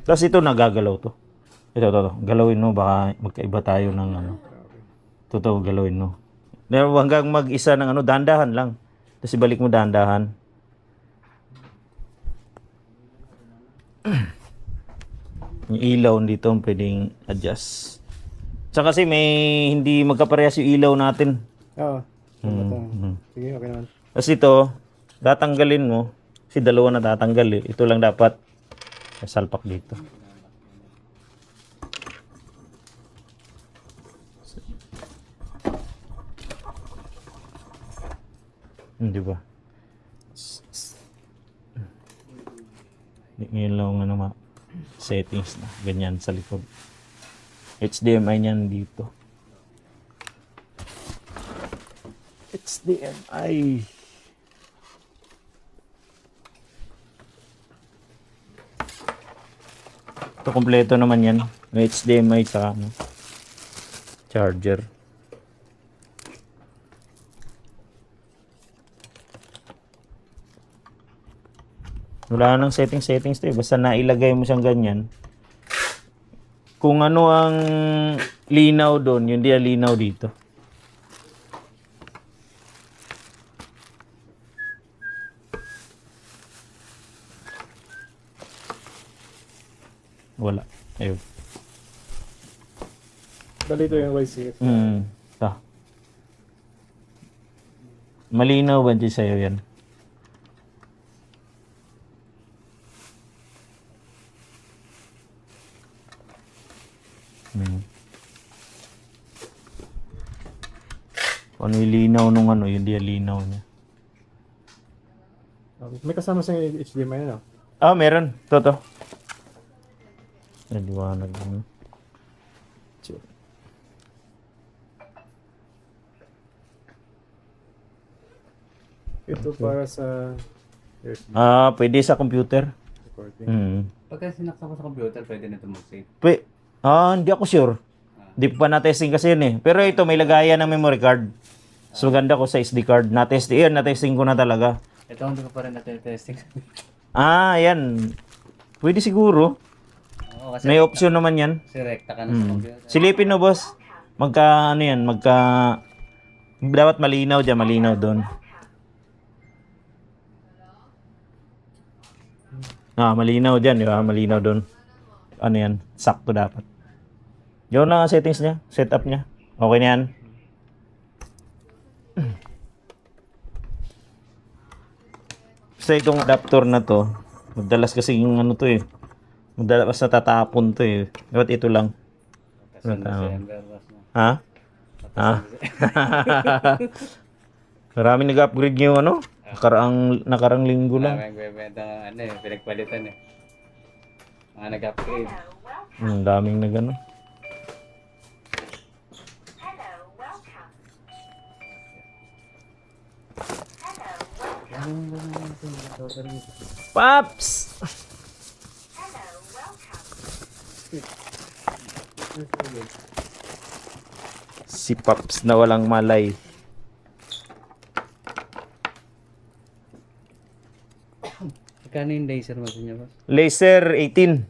Tapos ito nagagalaw to. Ito. Galawin mo, baka magkaiba tayo ng ano. Ito, galawin mo. Hanggang mag-isa ng ano, dahan-dahan lang. Tapos ibalik mo dahan-dahan. Yung ilaw dito, pwedeng adjust. Tsaka kasi may hindi magkaparehas yung ilaw natin. Oo. Sige, okay naman. Tapos ito, tatanggalin mo. Kasi dalawa na tatanggal eh. Ito lang dapat salpak dito. Di ba? Ngayon lang ano settings na. Ganyan sa likod. HDMI niyan dito. HDMI. Ito kompleto naman yan. May HDMI sa ano, charger. Wala nang settings to eh. Basta nailagay mo siyang ganyan. Kung ano ang linaw doon, yun di ang linaw dito. Wala. Ayun. Dito yung YCF. Ta. Malinaw ba dyan sa'yo yan? Ano yung linaw nung ano, yung di linaw niya. May kasama sa HDMI na, no? Ah, meron. Toto. Naliwanag lang. Ito para sa USB Pwede sa computer. recording. Pagka sinaksa ko sa computer, pwede na ito mag-save. Hindi ako sure. Di pa na-testing kasi yun eh. Pero ito, may lagayan ng memory card. So, ganda ko sa SD card. Na-testing ko na talaga. Ito, hindi ko pa rin natin-testing. Yan. Pwede siguro. Oo, kasi May option naman yan. rekta ka na sa computer. Silipin mo, boss. Dapat malinaw dyan, malinaw doon. Malinaw dyan, di ba? Malinaw doon. Ano yan? Sakto dapat. Yun lang ang settings niya, setup niya. Okay na yan. Basta itong adapter na to, madalas kasi yung ano to eh. Madalas natatapon to eh. Dapat ito lang. Ha? Maraming nag-upgrade yung ano? Nakarang linggo lang. Nagbebenta pinagpalitan eh. Mga nag-upgrade. Daming nag-ano. Paps! Si Paps na walang malay. Magkano yung laser mo niya, boss? Laser 18.